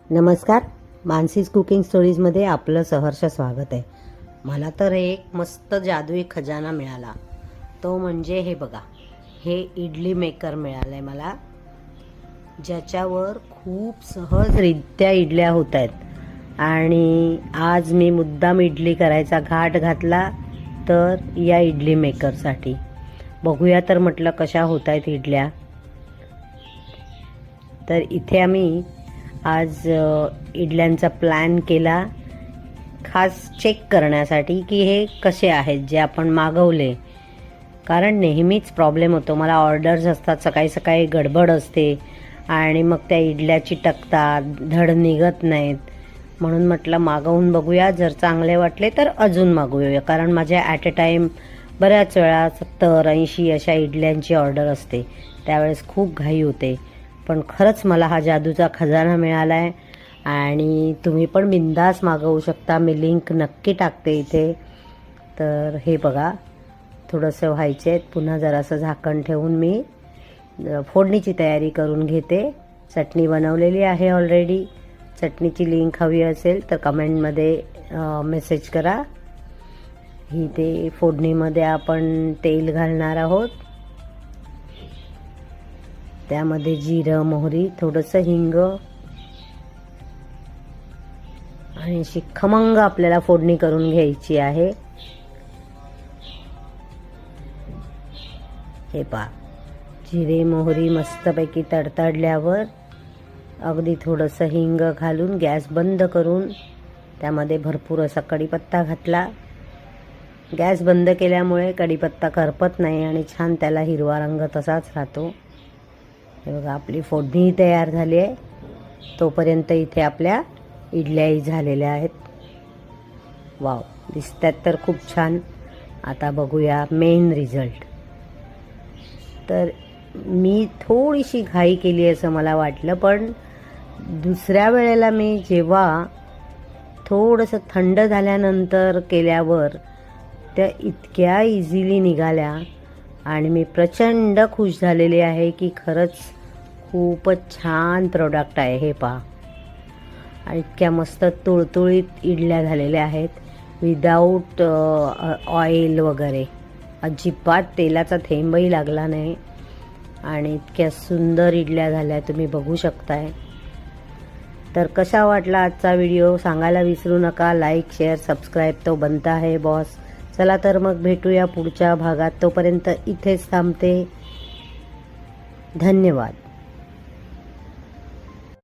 नमस्कार, मानसीज कुकिंग स्टोरीजमध्ये आपलं सहर्ष स्वागत आहे। मला तर एक मस्त जादुई खजाना मिळाला, तो म्हणजे हे बघा, हे इडली मेकर मिळालं आहे मला, ज्याच्यावर खूप सहजरित्या इडल्या होत आहेत। आणि आज मी मुद्दाम इडली करायचा घाट घातला तर या इडली मेकरसाठी। बघूया तर म्हटलं कशा होत आहेत इडल्या। तर इथे आम्ही आज इडल्यांचा प्लॅन केला, खास चेक करण्यासाठी की हे कसे आहेत जे आपण मागवले। कारण नेहमीच प्रॉब्लेम होतो, मला ऑर्डर्स असतात, सकाळी सकाळी गडबड असते आणि मग त्या इडल्या चिटकतात, धड निघत नाहीत। म्हणून म्हटलं मागवून बघूया, जर चांगले वाटले तर अजून मागवूया। कारण माझ्या ॲट अ टाईम बऱ्याच वेळा 70-80 अशा इडल्यांची ऑर्डर असते, त्यावेळेस खूप घाई होते। पण खरंच मला हा जादूचा खजाना मिळाला आहे आणि तुम्ही पण बिंदास मागवू शकता। मी लिंक नक्की टाकते इथे। तर हे बघा, थोडंसं व्हायचे आहेत। पुन्हा जरासं झाकण ठेवून मी फोडणीची तयारी करून घेते। चटणी बनवलेली आहे ऑलरेडी। चटणीची लिंक हवी असेल तर कमेंटमध्ये मेसेज करा। ही ते फोडणीमध्ये आपण तेल घालणार आहोत, त्यामध्ये जिरं, मोहरी, थोडंसं हिंग आणि अशी खमंग आपल्याला फोडणी करून घ्यायची आहे। हे पहा, जिरे मोहरी मस्तपैकी तडतडल्यावर अगदी थोडंसं हिंग घालून गॅस बंद करून त्यामध्ये भरपूर असा कढीपत्ता घातला। गॅस बंद केल्यामुळे कढीपत्ता करपत नाही आणि छान त्याला हिरवा रंग तसाच राहतो। हे बघा, आपली फोडणी तयार झाली आहे। तोपर्यंत इथे आपल्या इडल्याही झालेल्या आहेत। वाव, दिसतात तर खूप छान। आता बघूया मेन रिझल्ट। तर मी थोडीशी घाई केली असं मला वाटलं, पण दुसऱ्या वेळेला मी जेव्हा थोडंसं थंड झाल्यानंतर केल्यावर त्या इतक्या इझिली निघाल्या आणि मी प्रचंड खुश झालेले आहे की खरंच खूपच छान प्रोडक्ट आहे। हे पहा, इतक्या मस्त तुळतुळीत इडल्या झालेल्या आहेत, विदाऊट ऑइल वगैरे, अजिबात तेलाचा थेंबही लागला नाही आणि इतक्या सुंदर इडल्या झाल्या, तुम्ही बघू शकताय। तर कसा वाटला आजचा व्हिडिओ सांगायला विसरू नका। लाईक, शेअर, सबस्क्राईब तो बनता है बॉस। चला तर मग भेटूया पुढच्या भागात, तोपर्यंत इथेच थांबते। धन्यवाद।